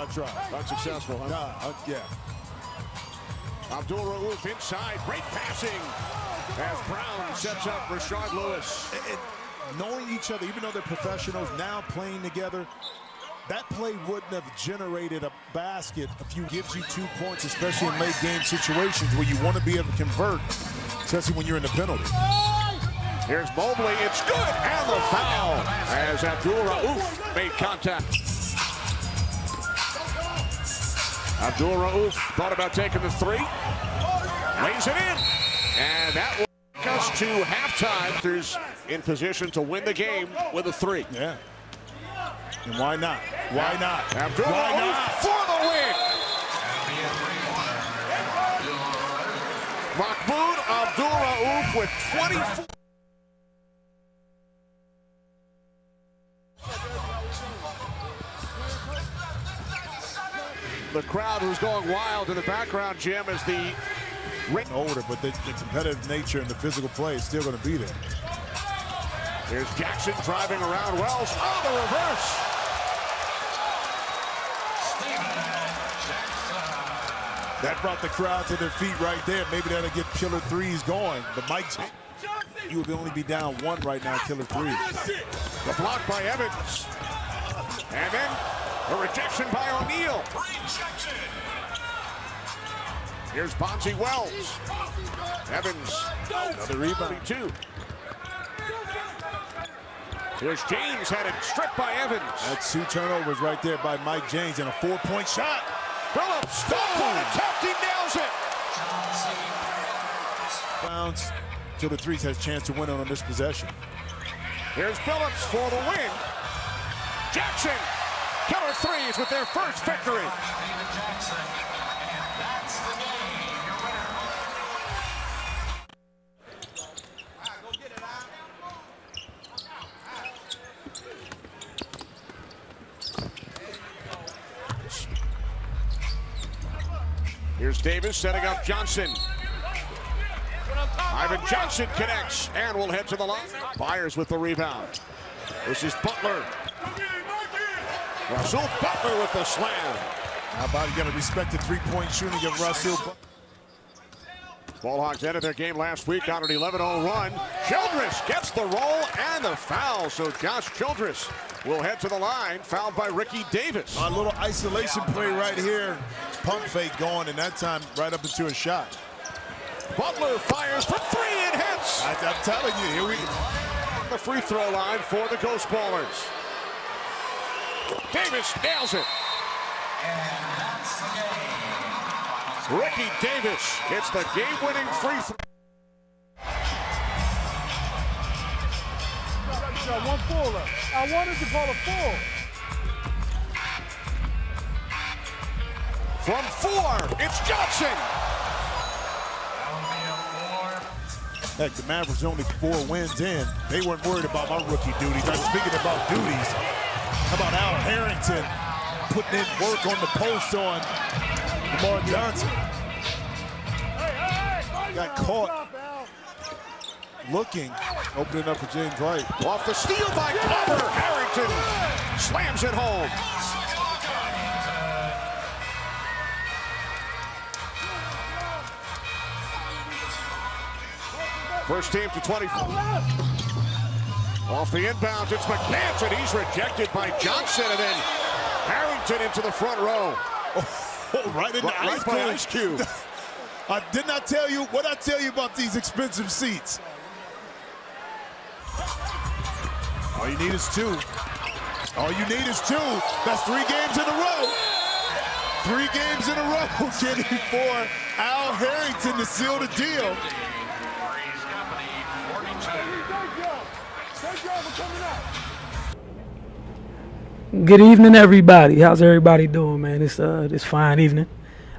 I tried. Unsuccessful, huh? Yeah. Abdul-Rauf inside, great passing as Brown sets up Rashard Lewis. Knowing each other, even though they're professionals, now playing together, that play wouldn't have generated a basket if you gives you 2 points, especially in late game situations where you want to be able to convert, especially when you're in the penalty. Here's Mobley, it's good, and the foul as Abdul-Rauf made contact. Abdul-Rauf thought about taking the three, lays it in, and that will take us to halftime. There's in position to win the game with a three. Yeah. And why not? Why not? Abdul-Rauf for the win. Mahmoud Abdul-Rauf with 24. The crowd who's going wild in the background, Jim, as the older, but the competitive nature and the physical play is still going to be there. Here's Jackson driving around Wells. Oh, the reverse. That brought the crowd to their feet right there. Maybe that'll get killer threes going. But Mike, you would only be down one right now, killer threes. The block by Evans. And then a rejection by O'Neal. Here's Bonzi Wells. Evans, another rebound. Two. Here's James, had it stripped by Evans. That's 2 turnovers right there by Mike James and a 4-point shot. Phillips, foul attempt, he nails it. Bounce till the threes has a chance to win on this possession. Here's Phillips for the win. Jackson, killer threes with their first victory. Here's Davis setting up Johnson. Ivan Johnson connects and will head to the line. Byers with the rebound. This is Butler. Russell Butler with the slam. How about you got to respect the 3-point shooting of Russell? Ballhawks ended their game last week on an 11-0 run. Childress gets the roll and the foul. So Josh Childress will head to the line, fouled by Ricky Davis. A little isolation play right here. Pump fake going, and that time right up into a shot. Butler fires for three and hits. I'm telling you, here we go. The free throw line for the Ghost Ballers. Davis nails it. And that's the game. Ricky Davis hits the game-winning free throw. One full up. I wanted to call a full. From 4, it's Johnson. Heck, the Mavericks only 4 wins in. They weren't worried about my rookie duties. I'm speaking about duties. How about Al Harrington putting in work on the post on Lamar Johnson? Got caught looking, opening up for James White. Off the steal by Glover. Harrington slams it home. First team to 20. Off the inbound, it's McMansion. He's rejected by Johnson, and then Harrington into the front row. Oh, right in the ice cube. I did not tell you what I tell you about these expensive seats. All you need is 2. All you need is 2. That's 3 games in a row. 3 games in a row, Kenny, for Al Harrington to seal the deal. Good evening, everybody. How's everybody doing, man? This fine evening.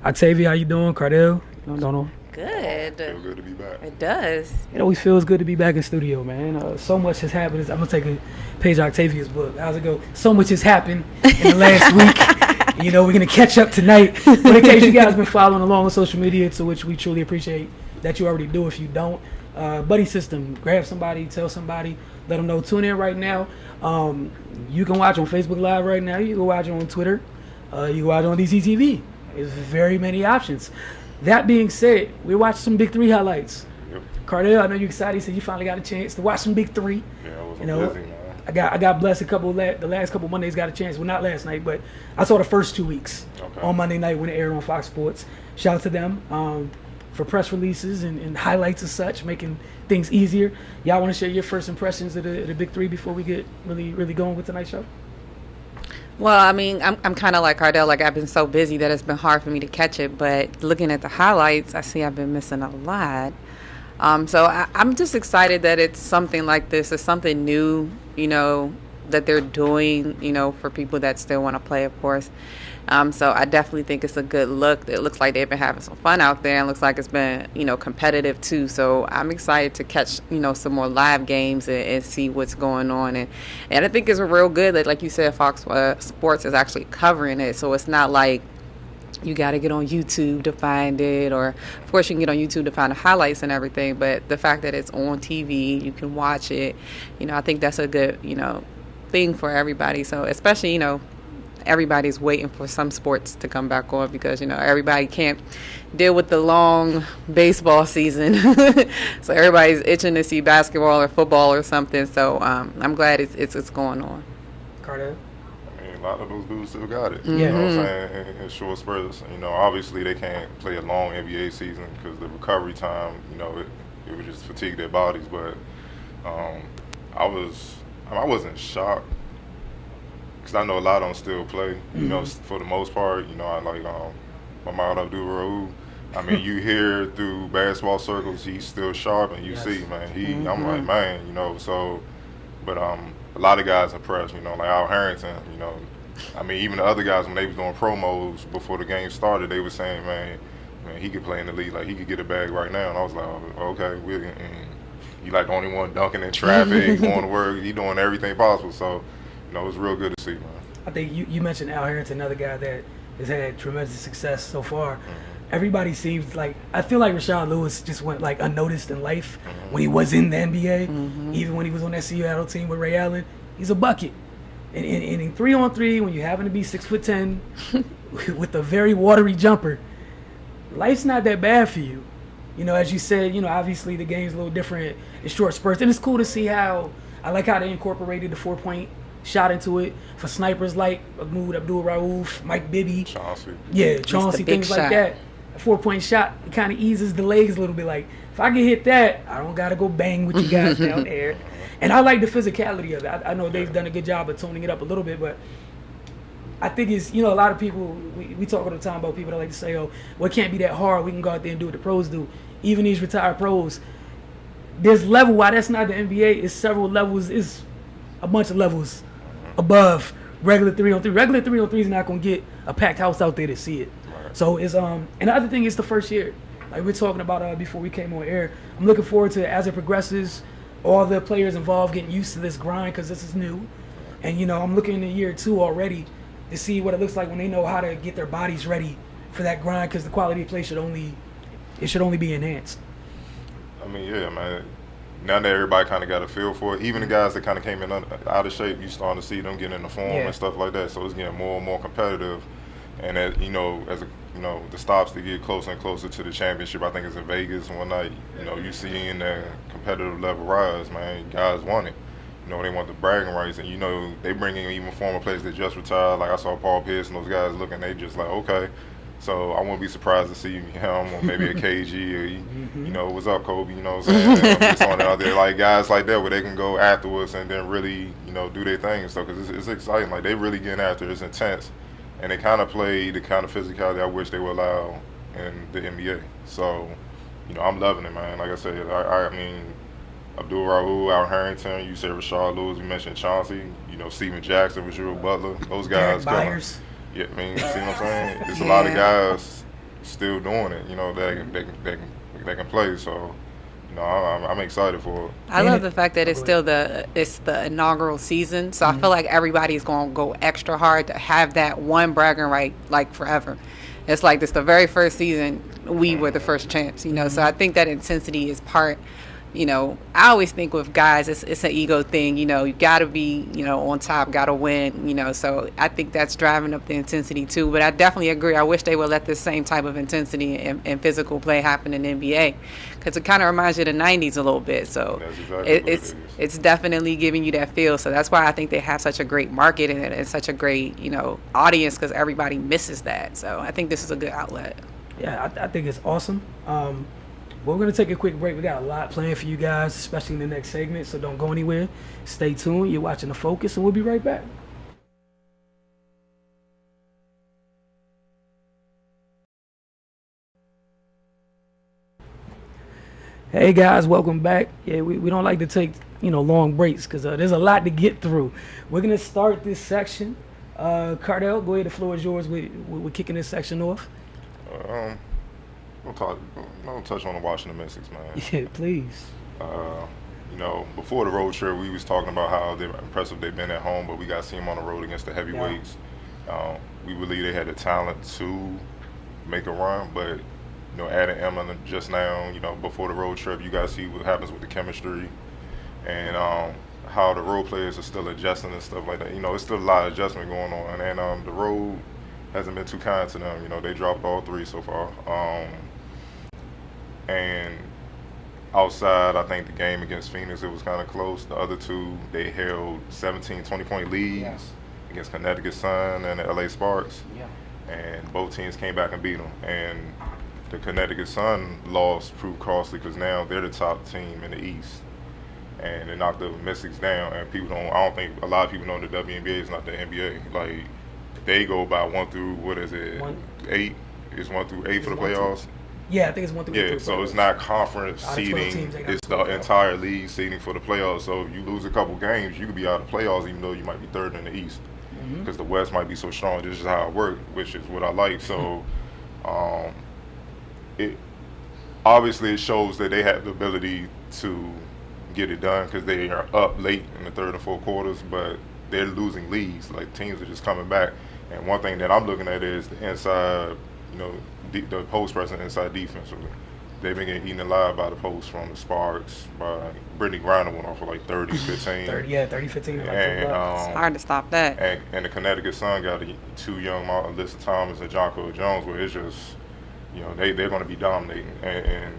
Octavia, how you doing? Cardell? Don't know. Good. Feels good to be back. It does. It always feels good to be back in studio, man. So much has happened. I'm gonna take a page of Octavia's book. How's it go? So much has happened in the last week. You know, we're gonna catch up tonight. But in case you guys been following along on social media, to which we truly appreciate that you already do. If you don't, buddy system. Grab somebody, tell somebody, let them know. Tune in right now. You can watch on Facebook Live right now. You can watch on Twitter. You go out on DCTV. There's very many options. That being said, we watched some Big 3 highlights. Yep. Cardell, I know you're excited. You said you finally got a chance to watch some Big 3. Yeah, I was You know, busy, man. I got blessed the last couple Mondays got a chance. Well, not last night, but I saw the first 2 weeks on Monday night when it aired on Fox Sports. Shout out to them for press releases and highlights and such, making things easier. Y'all want to share your first impressions of the Big 3 before we get really going with tonight's show? Well, I mean, I'm kind of like Cardell. Like, I've been so busy that it's been hard for me to catch it. But looking at the highlights, I see I've been missing a lot. So I'm just excited that it's something like this. It's something new, you know, that they're doing, you know, for people that still want to play, of course. So I definitely think it's a good look. It looks like they've been having some fun out there, and looks like it's been, you know, competitive too. So I'm excited to catch, you know, some more live games and see what's going on. And I think it's real good that, like you said, Fox Sports is actually covering it. So it's not like you got to get on YouTube to find it, or of course you can get on YouTube to find the highlights and everything. But the fact that it's on TV, you can watch it. You know, I think that's a good, you know, thing for everybody. So especially, you know, everybody's waiting for some sports to come back on because, you know, everybody can't deal with the long baseball season. So everybody's itching to see basketball or football or something. So I'm glad it's going on. Cardell? I mean, a lot of those dudes still got it. Yeah. You know what I'm saying? In short spurts. You know, obviously they can't play a long NBA season because the recovery time, you know, it would just fatigue their bodies. But I wasn't shocked. Because I know a lot of them still play, you know, for the most part. You know, I like Ahmad Abdul-Rauf. I mean, you hear through basketball circles, he's still sharp, and you see, man, I'm like, man, you know, so, but a lot of guys impressed, you know, like Al Harrington, you know. I mean, even the other guys, when they was doing promos before the game started, they were saying, man, he could play in the league, like, he could get a bag right now. And I was like, oh, okay, you like the only one dunking in traffic, going to work, he doing everything possible, so. You know, it was real good to see, man. I think you mentioned Al Harrington, another guy that has had tremendous success so far. Everybody seems like, I feel like Rashard Lewis just went like unnoticed in life when he was in the NBA. Even when he was on that Seattle team with Ray Allen, he's a bucket. And in 3-on-3, when you happen to be 6'10", with a very watery jumper, life's not that bad for you. You know, as you said, you know, obviously the game's a little different in short spurts, and it's cool to see how I like how they incorporated the 4-point shot into it for snipers like Ahmad Abdul-Rauf, Mike Bibby. Chauncey. Yeah, Chauncey, things like that. A 4-point shot, it kind of eases the legs a little bit. Like, if I can hit that, I don't got to go bang with you guys down there. And I like the physicality of it. I know they've done a good job of toning it up a little bit, but I think it's, you know, a lot of people, we talk all the time about people that like to say, oh, well, it can't be that hard. We can go out there and do what the pros do. Even these retired pros, there's level, why that's not the NBA, it's several levels, it's a bunch of levels above regular 3-on-3. Regular 3-on-3 is not going to get a packed house out there to see it. Right. So it's and the other thing is the first year. Like we're talking about before we came on air. I'm looking forward to, as it progresses, all the players involved getting used to this grind because this is new. And, you know, I'm looking in year 2 already to see what it looks like when they know how to get their bodies ready for that grind because the quality of play should only be enhanced. I mean, yeah, man. Now that everybody kind of got a feel for it, even the guys that kind of came in out of shape, you starting to see them getting in the form and stuff like that. So it's getting more and more competitive. And as you know, the stops to get closer and closer to the championship, I think it's in Vegas one night. You know, you see in the competitive level rise, man. Guys want it. You know, they want the bragging rights, and you know they bring in even former players that just retired. Like I saw Paul Pierce and those guys looking, they just like, okay. So I won't be surprised to see him or maybe a KG or, you know, what's up, Kobe, you know what I'm saying? Just on out there, like guys like that where they can go afterwards and then really, you know, do their thing and stuff because it's exciting. Like they really getting after it. It's intense. And they kind of play the kind of physicality I wish they would allow in the NBA. So, you know, I'm loving it, man. Like I said, I mean, Abdul-Rauf, Al Harrington, you said Rashard Lewis, you mentioned Chauncey, you know, Steven Jackson, Rashard Butler, those guys. Byers. Yeah, I mean, see what I'm saying? There's a lot of guys still doing it, you know, that can play. So, you know, I'm excited for it. I love the fact that it's still the inaugural season. So I feel like everybody's going to go extra hard to have that one bragging right, like forever. It's like this the very first season we were the first champs, you know. So I think that intensity is part, I always think with guys, it's an ego thing. You got to be, on top, got to win, so I think that's driving up the intensity too. But I definitely agree. I wish they would let this same type of intensity and physical play happen in the NBA, because it kind of reminds you of the 90s a little bit. So it's definitely giving you that feel. So that's why I think they have such a great market and such a great, audience, because everybody misses that. So I think this is a good outlet. Yeah, I think it's awesome. But we're going to take a quick break. We got a lot planned for you guys, especially in the next segment, so don't go anywhere. Stay tuned. You're watching The Focus, and we'll be right back. Hey, guys, welcome back. Yeah, we don't like to take, long breaks because there's a lot to get through. We're going to start this section. Cardell, go ahead. The floor is yours. We're kicking this section off. Don't touch on the Washington Mystics, man. Yeah, please. Before the road trip, we was talking about how impressive they've been at home, but we got to see them on the road against the heavyweights. Yeah. We believe they had the talent to make a run, but adding Emma just now, before the road trip, you got to see what happens with the chemistry and how the role players are still adjusting and stuff like that. It's still a lot of adjustment going on, and the road hasn't been too kind to them. They dropped all 3 so far. And outside, I think the game against Phoenix, it was kind of close. The other 2, they held 17, 20-point leads against Connecticut Sun and the LA Sparks. Yeah. And both teams came back and beat them. And the Connecticut Sun loss proved costly because now they're the top team in the East. And they knocked the Mystics down. And I don't think a lot of people know the WNBA is not the NBA. Like, they go by 1 through, 8? It's 1 through 8 for the playoffs? Yeah, I think it's 1 through 8. Yeah, so it's not conference seeding. It's the entire league seeding for the playoffs. So if you lose a couple games, you could be out of the playoffs even though you might be 3rd in the East. Because the West might be so strong. This is how it works, which is what I like. So it shows that they have the ability to get it done because they are up late in the 3rd and 4th quarters, but they're losing leads. Like, teams are just coming back. And one thing that I'm looking at is the inside, the post presence inside defensively. They've been getting eaten alive by the post from the Sparks. By Brittany Griner went off for like 30, 15. 30, 15. And it's hard to stop that. And the Connecticut Sun got 2 young Alyssa Thomas and Jonko Jones, where it's just, they're going to be dominating. And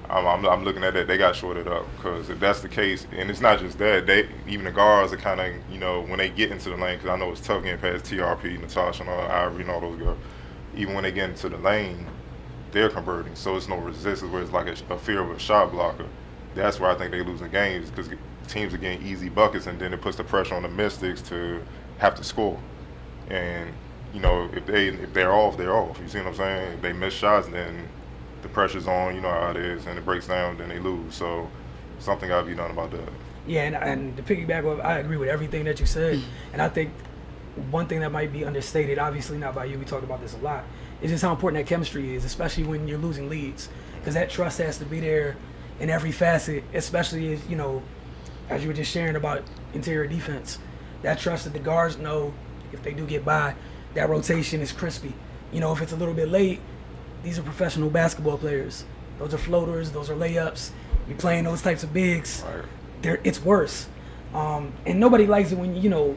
I'm looking at that. They got shorted up because if that's the case, and it's not just that, even the guards are kind of, when they get into the lane, because I know it's tough getting past TRP, Natasha, and Ivory, and all those girls. Even when they get into the lane, they're converting, so it's no resistance where it's like a fear of a shot blocker. That's where I think they losing games because teams are getting easy buckets, and then it puts the pressure on the Mystics to have to score. And if they're off, they're off. You see what I'm saying? If they miss shots, then the pressure's on. You know how it is, and it breaks down, then they lose. So something got to be done about that. Yeah, and to piggyback off, I agree with everything that you said, and I think one thing that might be understated, obviously not by you, we talk about this a lot, is just how important that chemistry is, especially when you're losing leads, because that trust has to be there in every facet, especially as as you were just sharing about interior defense. That trust that the guards know if they do get by, that rotation is crispy. If it's a little bit late, these are professional basketball players. Those are floaters, those are layups. You're playing those types of bigs. Right. It's worse. And nobody likes it when,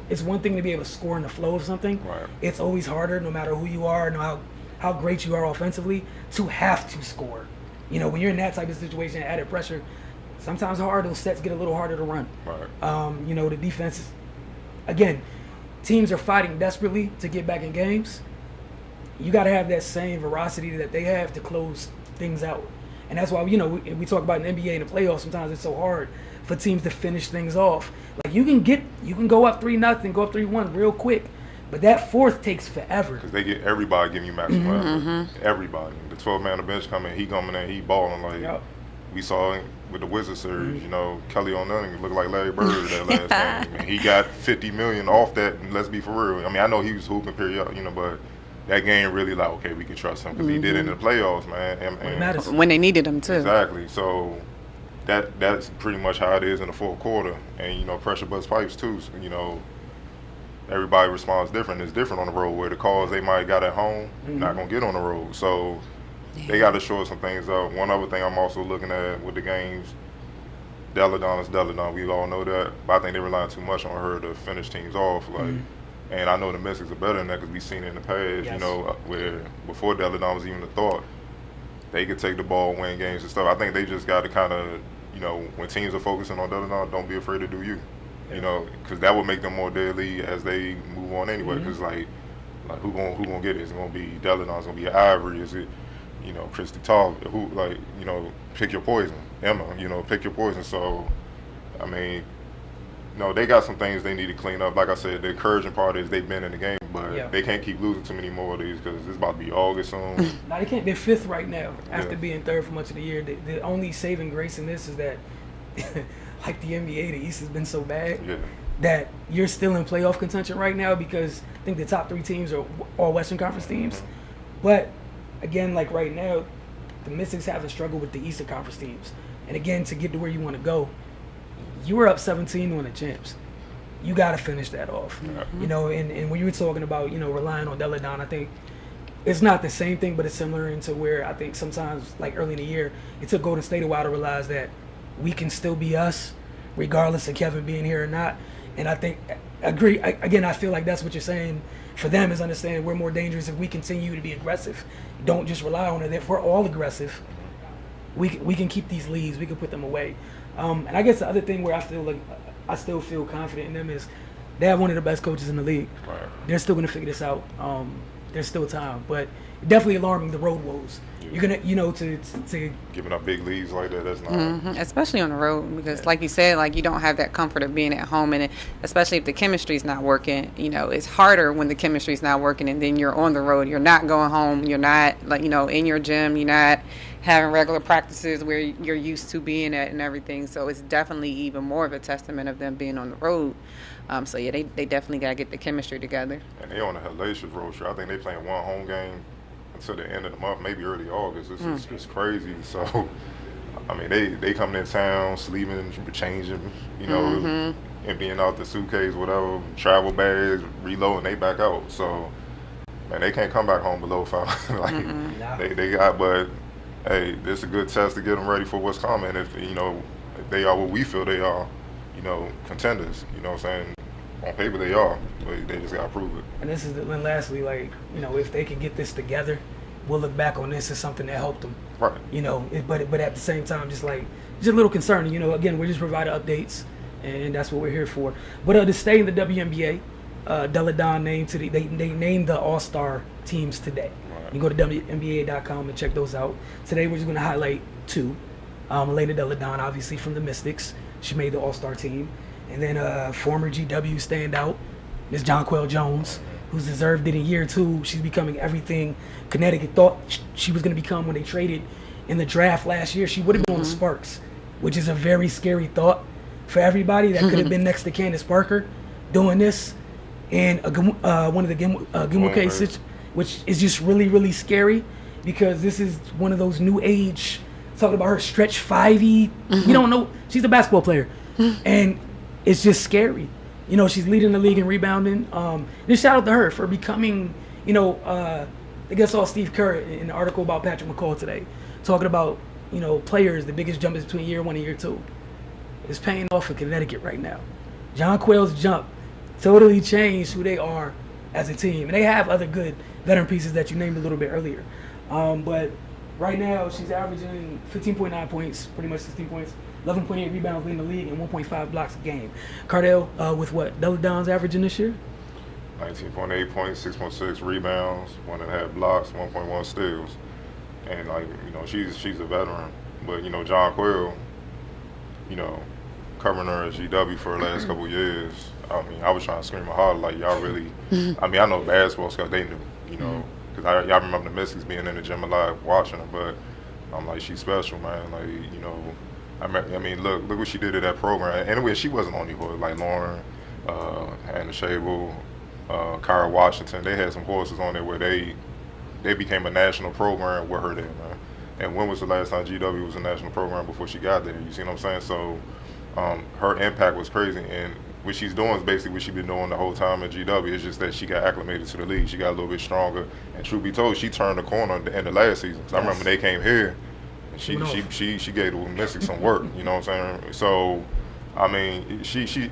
it's one thing to be able to score in the flow of something. Right. It's always harder, no matter who you are, no how great you are offensively, to have to score. When you're in that type of situation, added pressure, sometimes those sets get a little harder to run. Right. The defense, again, teams are fighting desperately to get back in games. You got to have that same veracity that they have to close things out. And that's why, we talk about in the NBA and the playoffs, sometimes it's so hard for teams to finish things off. Like, you can go up 3-0, go up 3-1 real quick, but that fourth takes forever. Because they get everybody giving you maximum effort. Everybody. The 12-man on the bench coming in, he balling like we saw with the Wizards series. Kelly O'Neill looked like Larry Bird that last game. And he got $50 million off that. And let's be for real. I mean, I know he was hooping period, but that game really okay, we can trust him because he did it in the playoffs, man. And when they needed him too. Exactly. So that's pretty much how it is in the 4th quarter. And pressure bust pipes too. So, everybody responds different. It's different on the road where the calls they might got at home not gonna get on the road. So they got to shore some things up. One other thing I'm also looking at with the games, Deladon is Deladon. We all know that. But I think they rely too much on her to finish teams off. Like, and I know the Mystics are better than that because we've seen it in the past. Yes. You know, where before Deladon was even a thought, they could take the ball, win games and stuff. I think they just got to kind of, you know, when teams are focusing on Deladon, don't be afraid to do you. You know, because that will make them more deadly as they move on anyway. Because like who gonna get it? Is it gonna be Deladon? Is it gonna be Ivory? Is it, you know, Christy Tall? Who, like, you know, pick your poison. Emma, you know, pick your poison. So, I mean, no, they got some things they need to clean up. Like I said, the encouraging part is they've been in the game, but they can't keep losing too many more of these because it's about to be August soon. No, they can't. They're 5th right now after being 3rd for much of the year. The only saving grace in this is that, like the NBA, the East has been so bad that you're still in playoff contention right now because I think the top 3 teams are all Western Conference teams. But, again, like right now, the Mystics haven't struggled with the Eastern Conference teams. And, again, to get to where you want to go, you were up 17 on the champs. You got to finish that off. You know, and when you were talking about, you know, relying on Deladon, I think it's not the same thing, but it's similar into where I think sometimes, like early in the year, it took Golden State a while to realize that we can still be us regardless of Kevin being here or not. And I think, again, I feel like that's what you're saying for them is understanding we're more dangerous if we continue to be aggressive. Don't just rely on it. If we're all aggressive, we can keep these leads. We can put them away. And I guess the other thing where I feel like I still feel confident in them is they have one of the best coaches in the league. Right. They're still going to figure this out. There's still time. But definitely alarming the road woes. You're going to, you know, to giving up big leads like that, that's not. Especially on the road because, like you said, like you don't have that comfort of being at home. And especially if the chemistry's not working, you know, it's harder when the chemistry's not working and then you're on the road. You're not going home. You're not, like, you know, in your gym. You're not having regular practices where you're used to being at and everything. So it's definitely even more of a testament of them being on the road. So, yeah, they definitely got to get the chemistry together. And they're on a hellacious road trip. I think they're playing one home game until the end of the month, maybe early August. This is crazy. So, I mean, they coming in town, sleeping, changing, you know, emptying out the suitcase, whatever, travel bags, reloading, they back out. So, man, they can't come back home below 5. Like, they got, but, hey, this is a good test to get them ready for what's coming. If, you know, if they are what we feel they are, you know, contenders, you know what I'm saying? On paper they are, but they just got to prove it. And this is, and lastly, like, you know, if they can get this together, we'll look back on this as something that helped them. Right. You know, but at the same time, just a little concerning. You know, again, we're just providing updates, and that's what we're here for. But to stay in the WNBA, Deladon they named the All-Star teams today. Right. You can go to WNBA.com and check those out. Today we're just going to highlight 2. Elena Deladon, obviously from the Mystics. She made the All-Star team. And then former GW standout, Ms. Jonquel Jones, who's deserved it in year 2. She's becoming everything Connecticut thought she was going to become when they traded in the draft last year. She would have been on the Sparks, which is a very scary thought for everybody. That could have been next to Candace Parker doing this. And one of the Gimel cases, which is just really, really scary because this is one of those new age, talking about her stretch 5'E. You don't know. She's a basketball player. And it's just scary. You know, she's leading the league in rebounding. Just shout out to her for becoming, you know, I guess I saw Steve Kerr in an article about Patrick McCall today, talking about, you know, players, the biggest jump is between year 1 and year 2. It's paying off for Connecticut right now. Jonquel's jump totally changed who they are as a team. And they have other good veteran pieces that you named a little bit earlier. But right now, she's averaging 15.9 points, pretty much 16 points. 11.8 rebounds leading the league and 1.5 blocks a game. Cardell, with what Deladon's averaging this year? 19.8 points, 6.6 rebounds, 1.5 blocks, 1.1 steals. And, like, you know, she's a veteran. But, you know, Jonquel, you know, covering her at GW for the last couple of years, I mean, I was trying to scream hard, like, y'all really, I mean, I know basketball because they knew, you know, because y'all remember the Mystics being in the gym a lot, watching her, but I'm like, she's special, man. Like, you know, I mean, look what she did to that program. Anyway, she wasn't only horse. Like Lauren, Hannah Shable, Kyra Washington, they had some horses on there where they became a national program with her there, man. And when was the last time GW was a national program before she got there? You see what I'm saying? So her impact was crazy. And what she's doing is basically what she's been doing the whole time at GW. It's just that she got acclimated to the league. She got a little bit stronger. And truth be told, she turned the corner at the end of last season. Because I remember they came here, She gave the Mystics some work. You know what I'm saying? So, I mean, she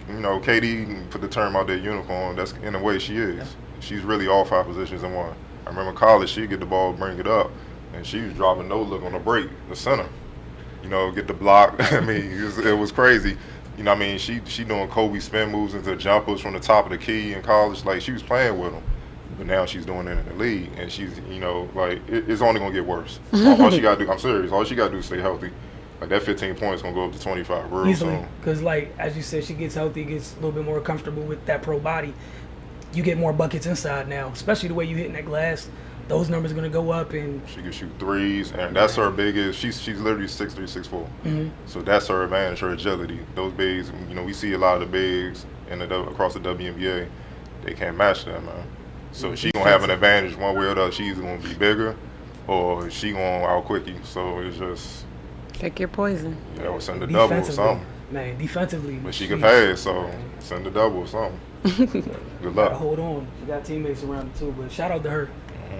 you know, KD put the term out there, unicorn. That's in a way she is. Yeah. She's really all 5 positions in one. I remember in college, she'd get the ball, bring it up, and she was dropping no look on the break, the center. You know, get the block. I mean, it was crazy. You know what I mean? She doing Kobe spin moves into jumpers from the top of the key in college. Like, she was playing with them. But now she's doing it in the league. And she's, you know, like, it's only going to get worse. All she got to do, I'm serious, all she got to do is stay healthy. Like, that 15 points going to go up to 25 real soon. Because, like, as you said, she gets healthy, gets a little bit more comfortable with that pro body. You get more buckets inside now, especially the way you hitting that glass. Those numbers are going to go up. And she can shoot threes, and that's her biggest. She's literally 6'3", 6'4". Mm-hmm. So that's her advantage, her agility. Those bigs, you know, we see a lot of the bigs across the WNBA. They can't match that, man. So she going to have an advantage one way or the other. She's going to be bigger, or she going to out-quick you. So it's just... Pick your poison. Yeah, or send a double or something. Man, defensively. But she can pass, so send a double or something. Good luck. Hold on. She got teammates around her too, but shout out to her.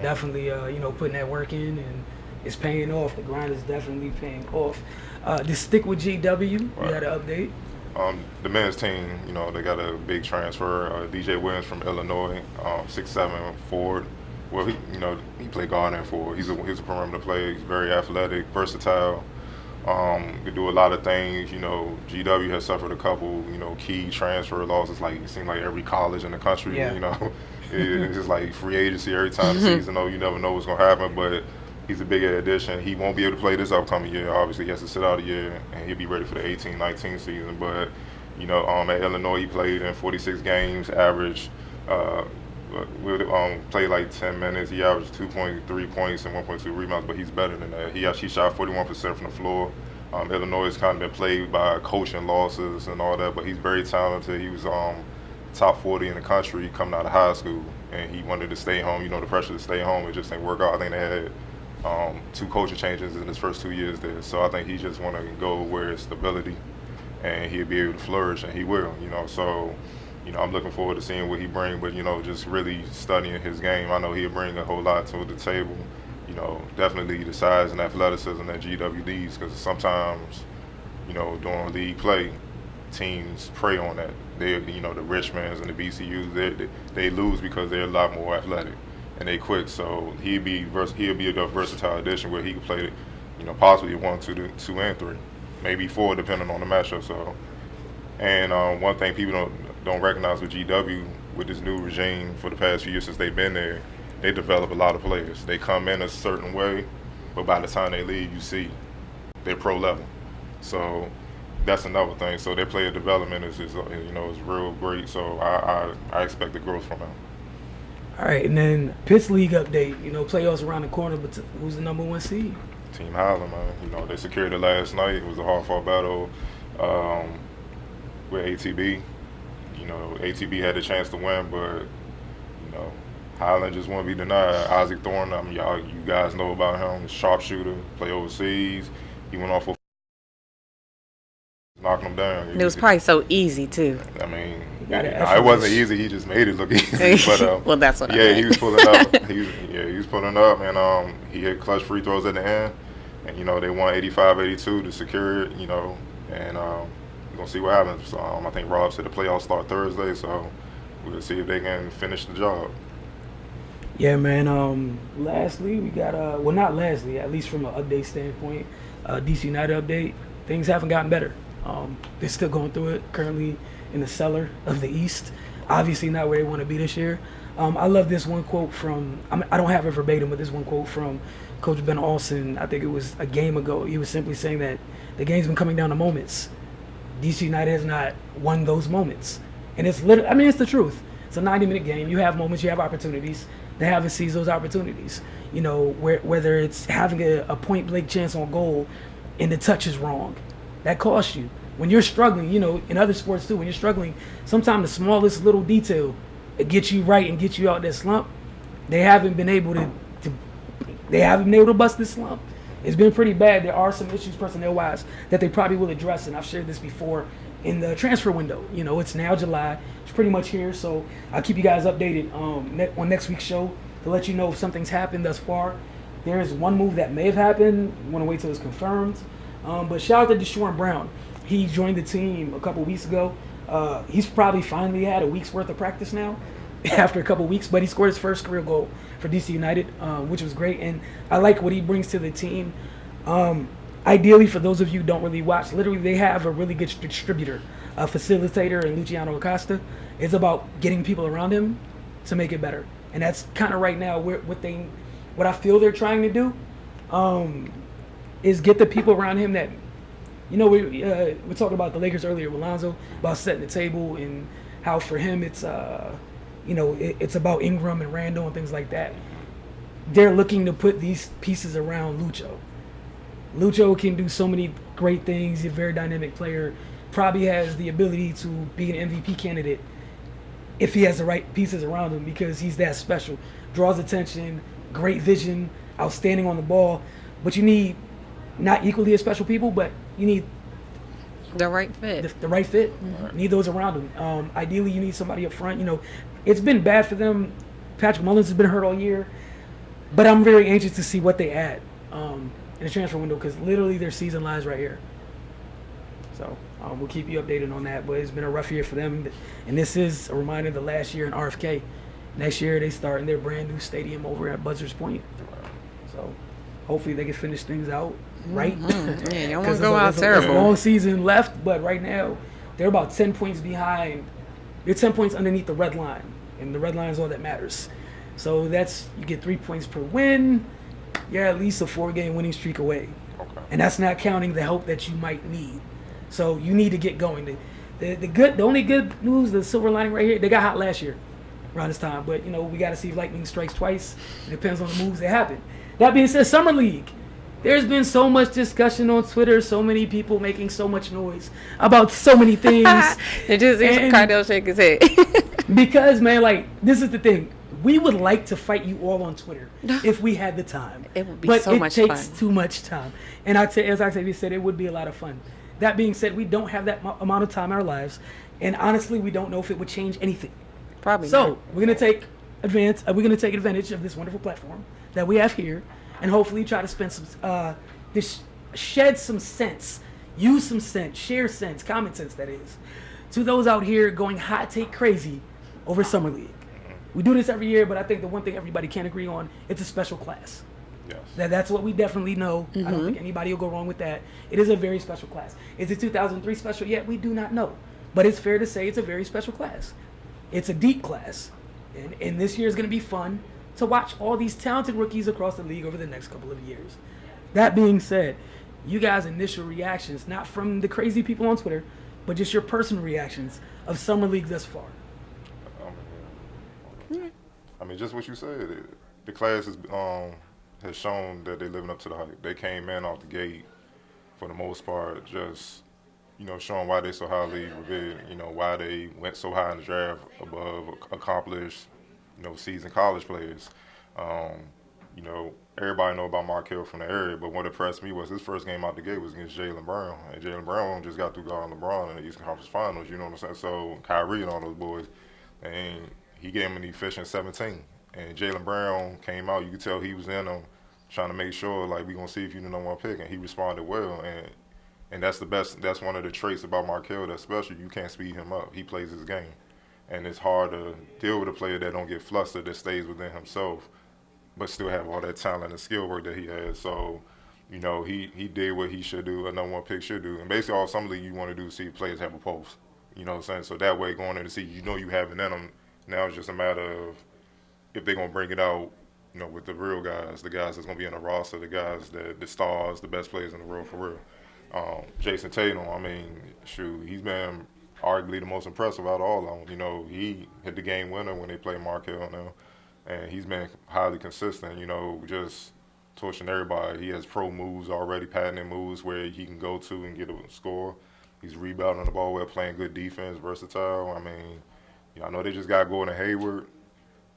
Definitely, you know, putting that work in, and it's paying off. The grind is definitely paying off. To stick with GW, we got an update. The men's team, you know, they got a big transfer. DJ Williams from Illinois, 6'7" forward. Well, he played guard and forward. He's a perimeter player. He's very athletic, versatile. Could do a lot of things. You know, GW has suffered a couple, you know, key transfer losses. Like, it seems like every college in the country, you know, it's just like free agency every time the season. You never know what's gonna happen, but he's a big addition. He won't be able to play this upcoming year. Obviously, he has to sit out a year, and he'll be ready for the 18-19 season. But, you know, at Illinois, he played in 46 games, average. Played like 10 minutes. He averaged 2.3 points and 1.2 rebounds, but he's better than that. He actually shot 41% from the floor. Illinois has kind of been plagued by coaching losses and all that, but he's very talented. He was top 40 in the country coming out of high school, and he wanted to stay home. You know, the pressure to stay home, it just didn't work out. I think they had 2 coaching changes in his first 2 years there. So I think he just want to go where it's stability, and he'll be able to flourish, and he will, you know. So, you know, I'm looking forward to seeing what he brings, but, you know, just really studying his game. I know he'll bring a whole lot to the table. You know, definitely the size and athleticism that GWDs, because sometimes, you know, during league play, teams prey on that. They, you know, the Richmonds and the BCUs, they lose because they're a lot more athletic and they quick. So he'll be a versatile addition where he can play, you know, possibly 1, 2, 2, and 3, maybe 4, depending on the matchup. So, and one thing people don't recognize with GW, with this new regime for the past few years since they've been there, they develop a lot of players. They come in a certain way, but by the time they leave, you see they're pro level. So that's another thing. So their player development is you know, is real great. So I expect the growth from them. All right, and then Pitt's league update. You know, playoffs around the corner, but who's the number 1 seed? Team Highland, man. You know, they secured it last night. It was a hard-fought battle with ATB. You know, ATB had a chance to win, but, you know, Highland just won't be denied. Isaac Thorne, I mean, you guys know about him. Sharpshooter, play overseas. He went off for knocking him down. It was probably so easy too. I mean, it wasn't easy. He just made it look easy. But well, that's what I meant. He was pulling up. He was pulling up, and he hit clutch free throws at the end. And, you know, they won 85-82 to secure it. You know, and we're gonna see what happens. So I think Rob said the playoffs start Thursday, so we'll see if they can finish the job. Yeah, man. Lastly, we got well, not lastly, at least from an update standpoint, DC United update. Things haven't gotten better. They're still going through it, currently in the cellar of the East. Obviously not where they want to be this year. I love this one quote from, I don't have it verbatim, but this one quote from Coach Ben Olsen. I think it was a game ago. He was simply saying that the game's been coming down to moments. DC United has not won those moments. And it's literally, I mean, it's the truth. It's a 90-minute game. You have moments, you have opportunities. They haven't seized those opportunities. You know, whether it's having a point-blank chance on goal and the touch is wrong. That costs you. When you're struggling, you know, in other sports too, when you're struggling, sometimes the smallest little detail, it gets you right and gets you out that slump. They haven't been able to bust this slump. It's been pretty bad. There are some issues personnel-wise that they probably will address, and I've shared this before in the transfer window. You know, it's now July. It's pretty much here, so I'll keep you guys updated on next week's show to let you know if something's happened thus far. There's one move that may have happened. You want to wait till it's confirmed. But shout out to Deshaun Brown. He joined the team a couple weeks ago. He's probably finally had a week's worth of practice now after a couple weeks, but he scored his first career goal for DC United, which was great. And I like what he brings to the team. Ideally, for those of you who don't really watch, literally they have a really good distributor, a facilitator in Luciano Acosta. It's about getting people around him to make it better. And that's kind of right now what I feel they're trying to do is get the people around him that, we're talking about the Lakers earlier with Lonzo, about setting the table and how for him it's, it's about Ingram and Randall and things like that. They're looking to put these pieces around Lucho. Lucho can do so many great things. He's a very dynamic player. Probably has the ability to be an MVP candidate if he has the right pieces around him because he's that special. Draws attention, great vision, outstanding on the ball. But you need not equally as special people, but you need the right fit. The right fit. Mm-hmm. Need those around him. Ideally, you need somebody up front. It's been bad for them. Patrick Mullins has been hurt all year. But I'm very anxious to see what they add in the transfer window because literally their season lies right here. So we'll keep you updated on that. But it's been a rough year for them. And this is a reminder of the last year in RFK. Next year, they start in their brand new stadium over at Buzzards Point. So hopefully they can finish things out right. Mm-hmm. Yeah, you don't want to go out terrible. There's a long season left, but right now they're about 10 points behind. They're 10 points underneath the red line, and the red line is all that matters. So you get 3 points per win. You're at least a 4-game winning streak away. Okay. And that's not counting the help that you might need. So you need to get going. The only good news, the silver lining right here, they got hot last year around this time. But, we got to see if lightning strikes twice. It depends on the moves that happen. That being said, Summer League. There's been so much discussion on Twitter, so many people making so much noise about so many things. It just seems Cardell shake his head. Because, man, this is the thing. We would like to fight you all on Twitter if we had the time. It would be so much fun. But it takes too much time. And as Octavia said, it would be a lot of fun. That being said, we don't have that amount of time in our lives. And honestly, we don't know if it would change anything. Probably so, not. We're going to take advantage of this wonderful platform that we have here. And hopefully try to spend shed some sense, use some sense, share sense, common sense that is, to those out here going hot take crazy over Summer League. We do this every year, but I think the one thing everybody can agree on, it's a special class. Yes. That's what we definitely know. Mm-hmm. I don't think anybody will go wrong with that. It is a very special class. Is it 2003 special yet? We do not know. But it's fair to say it's a very special class. It's a deep class. And this year is going to be fun to watch all these talented rookies across the league over the next couple of years. That being said, you guys' initial reactions, not from the crazy people on Twitter, but just your personal reactions of Summer League thus far. Just what you said. The class has shown that they're living up to the hype. They came in off the gate, for the most part, just showing why they're so highly revered. Why they went so high in the draft above accomplished, seasoned college players. Everybody know about Markelle from the area, but what impressed me was his first game out the gate was against Jaylen Brown. And Jaylen Brown just got through guarding LeBron in the Eastern Conference Finals, you know what I'm saying? So Kyrie and all those boys, and he gave him an efficient 17. And Jaylen Brown came out, you could tell he was in them, trying to make sure, we're going to see if you're the number one pick. And he responded well. And that's the best. That's one of the traits about Markelle that's special. You can't speed him up. He plays his game. And it's hard to deal with a player that don't get flustered, that stays within himself, but still have all that talent and skill work that he has. So, he did what he should do, a number one pick should do. And basically all Summer League you want to do is see players have a pulse. You know what I'm saying? So that way going in to see, you have it in them. Now it's just a matter of if they're going to bring it out, with the real guys, the guys that's going to be in the roster, the guys, the stars, the best players in the world for real. Jason Tatum, he's been arguably the most impressive out of all of them. He hit the game winner when they played Markelle now, and he's been highly consistent, just torching everybody. He has pro moves already, patented moves where he can go to and get a score. He's rebounding the ball well, playing good defense, versatile. I know they just got Gordon Hayward.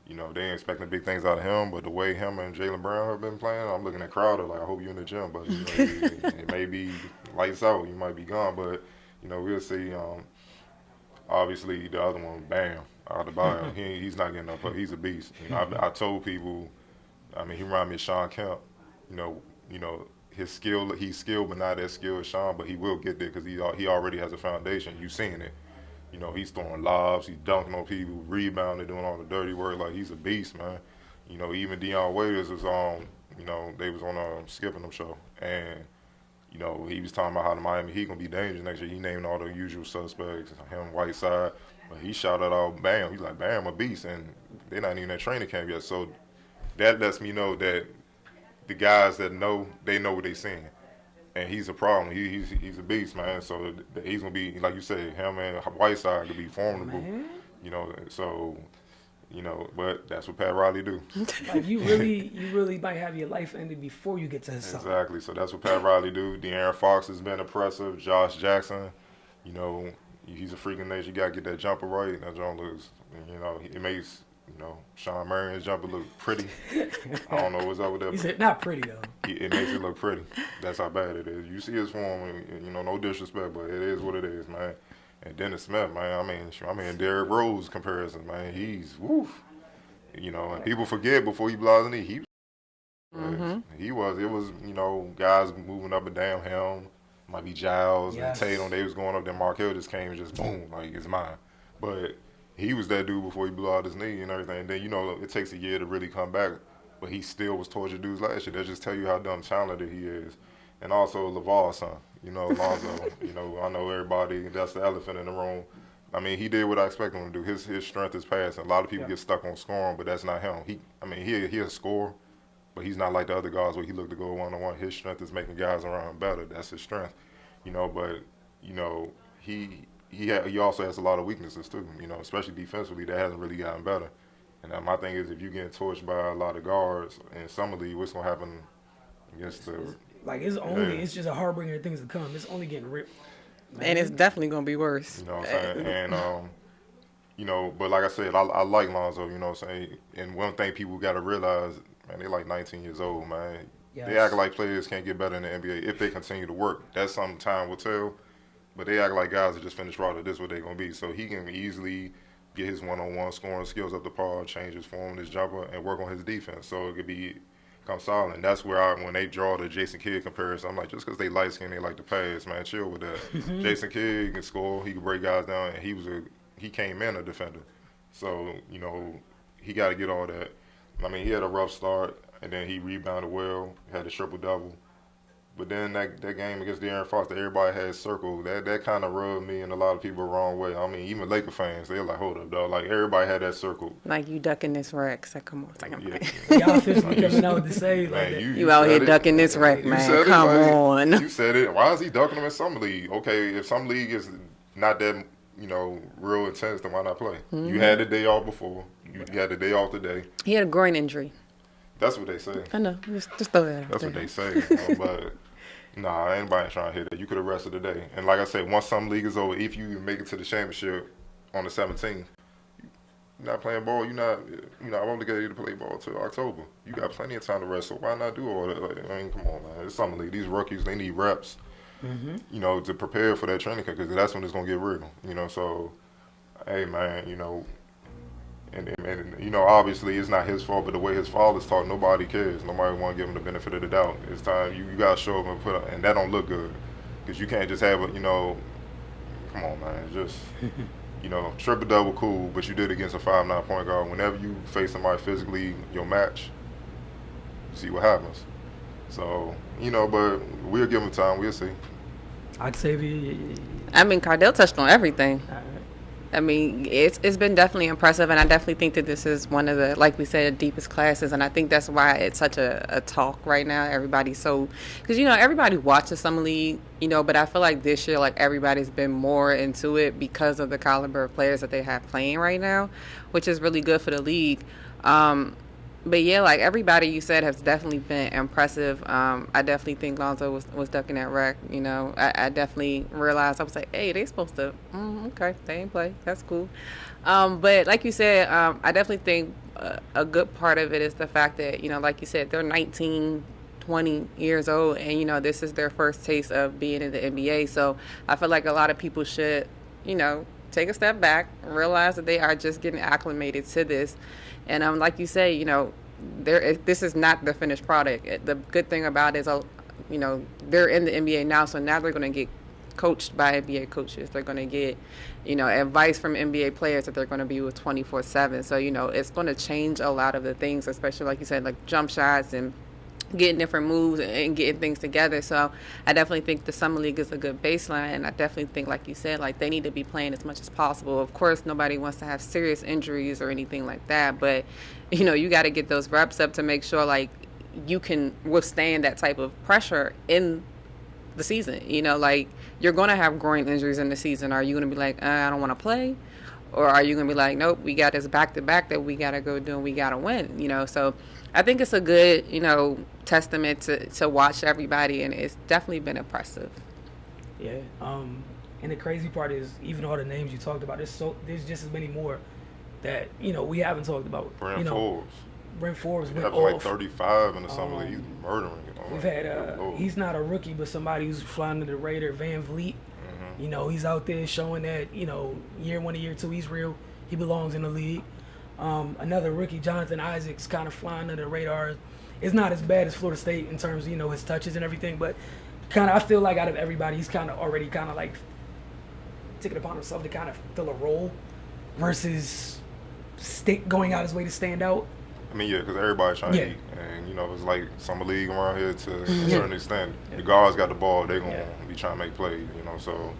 They ain't expecting big things out of him, but the way him and Jaylen Brown have been playing, I'm looking at Crowder I hope you're in the gym, but it may be lights out. You might be gone, but we'll see. Obviously, the other one, Bam, Adebayo, he's not getting up. He's a beast. I told people, he reminded me of Sean Kemp his skill, he's skilled, but not as skilled as Sean, but he will get there because he already has a foundation. You've seen it. He's throwing lobs, he's dunking on people, rebounding, doing all the dirty work. Like, he's a beast, man. Even Deion Waiters was on, they was on Skipping Them show. And, he was talking about how the Miami Heat going to be dangerous next year. He named all the usual suspects, him, Whiteside. But he shouted out Bam. He's like, Bam, a beast. And they're not even at training camp yet. So that lets me know that the guys that know, they know what they're seeing. And he's a problem. He's a beast, man. So he's going to be, like you said, him and Whiteside could be formidable. Man. But that's what Pat Riley do. Like, you really might have your life ended before you get to his son. Exactly. So that's what Pat Riley do. De'Aaron Fox has been impressive. Josh Jackson, he's a freak of nature. You got to get that jumper right. That jumper looks, it makes, Sean Marion's jumper look pretty. I don't know what's up with that. He said not pretty, though. It makes it look pretty. That's how bad it is. You see his form, no disrespect, but it is what it is, man. And Dennis Smith, man, I mean, Derrick Rose comparison, man, he's woof. And people forget before he blows the knee, it was, guys moving up and down him. Might be Giles and Tatum, they was going up there. Markelle just came and just boom, like, it's mine. But he was that dude before he blew out his knee and everything. And then, it takes a year to really come back. But he still was tortured dudes last year. That just tell you how dumb talented he is. And also LaVar's son, Lonzo. I know everybody, that's the elephant in the room. I mean, he did what I expected him to do. His strength is passing. A lot of people get stuck on scoring, but that's not him. He'll a scorer, but he's not like the other guys where he looked to go one-on-one. His strength is making guys around him better. That's his strength. But he also has a lot of weaknesses too, especially defensively. That hasn't really gotten better. And my thing is, if you're getting torched by a lot of guards in summer league, what's going to happen against the... Like, it's just a harbinger of things to come. It's only getting ripped. Man. And it's definitely going to be worse. You know what I'm saying? And, but like I said, I like Lonzo, you know what I'm saying? And one thing people got to realize, man, they're like 19 years old, man. Yes. They act like players can't get better in the NBA if they continue to work. That's something time will tell. But they act like guys that just finished roster, this is what they're going to be. So he can easily get his one-on-one scoring skills up to par, change his form, his jumper, and work on his defense. So it could become solid. And that's where when they draw the Jason Kidd comparison, I'm like, just because they light-skinned, they like to pass, man, chill with that. Jason Kidd can score, he can break guys down, and he came in a defender. So, he got to get all that. He had a rough start, and then he rebounded well, had a triple-double. But then that game against De'Aaron Fox that everybody had circled, that kind of rubbed me and a lot of people the wrong way. Even Laker fans, they're like, hold up, dog. Like, everybody had that circled. Like, you ducking this wreck. So come on. It's like, Y'all officially coming out to say, like, man, you out here ducking this wreck, man. Come on. You said it. Why is he ducking him in Summer League? Okay, if Summer League is not that, real intense, then why not play? Mm-hmm. You had the day off before. You had the day off today. He had a groin injury. That's what they say. I know. Just throw that out. That's what they say. But nah, anybody trying to hit that. You could have rested today. And like I said, once some league is over, if you make it to the championship on the 17th, you're not playing ball. You're not obligated to play ball until October. You got plenty of time to rest. So why not do all that? Like, come on, man. It's summer league. These rookies, they need reps. Mm-hmm. To prepare for that training camp because that's when it's gonna get real. So, hey, man, And obviously it's not his fault, but the way his father's taught, nobody cares. Nobody want to give him the benefit of the doubt. It's time you got to show up and put up, and that don't look good because you can't just have a, come on, man. Just, triple double cool, but you did it against a 5'9" point guard. Whenever you face somebody physically, your match, see what happens. So, but we'll give him time. We'll see. Octavia. Cardell touched on everything. It's been definitely impressive, and I definitely think that this is one of the, like we said, deepest classes, and I think that's why it's such a talk right now. Everybody's because, everybody watches Summer League, but I feel like this year, like, everybody's been more into it because of the caliber of players that they have playing right now, which is really good for the league. But yeah, like everybody you said has definitely been impressive. I definitely think Lonzo was ducking that wreck. I definitely realized, I was like, hey, they supposed to, okay, they ain't play. That's cool. But like you said, I definitely think a good part of it is the fact that, like you said, they're 19, 20 years old, and, this is their first taste of being in the NBA. So I feel like a lot of people should, take a step back, realize that they are just getting acclimated to this. And like you say, this is not the finished product. The good thing about it is, you know, they're in the NBA now, so now they're going to get coached by NBA coaches. They're going to get, you know, advice from NBA players that they're going to be with 24/7. So, you know, it's going to change a lot of the things, especially like you said, like jump shots and getting different moves and getting things together. So I definitely think the Summer League is a good baseline, and I definitely think, like you said, like they need to be playing as much as possible. Of course, nobody wants to have serious injuries or anything like that, but, you know, you got to get those reps up to make sure, like, you can withstand that type of pressure in the season. You know, like, you're going to have groin injuries in the season. Are you going to be like, I don't want to play? Or are you going to be like, nope, we got this back-to-back that we got to go do and we got to win, you know? So I think it's a good, you know, testament to watch everybody, and it's definitely been impressive. Yeah. And the crazy part is, even all the names you talked about, there's just as many more that, you know, we haven't talked about. Brent Forbes went off. Like 35 in the summer league. He's murdering it. We've had, he's not a rookie, but somebody who's flying under the radar, Van Vliet. Mm-hmm. You know, he's out there showing that, you know, year one and year two, he's real. He belongs in the league. Another rookie, Jonathan Isaacs, kind of flying under the radar. It's not as bad as Florida State in terms of, you know, his touches and everything, but kind of, I feel like out of everybody, he's kind of already kind of like taking it upon himself to kind of fill a role versus going out his way to stand out. I mean, yeah, because everybody's trying to eat. And, you know, it's like summer league around here to a certain extent. The guards got the ball, they're going to be trying to make plays, you know, so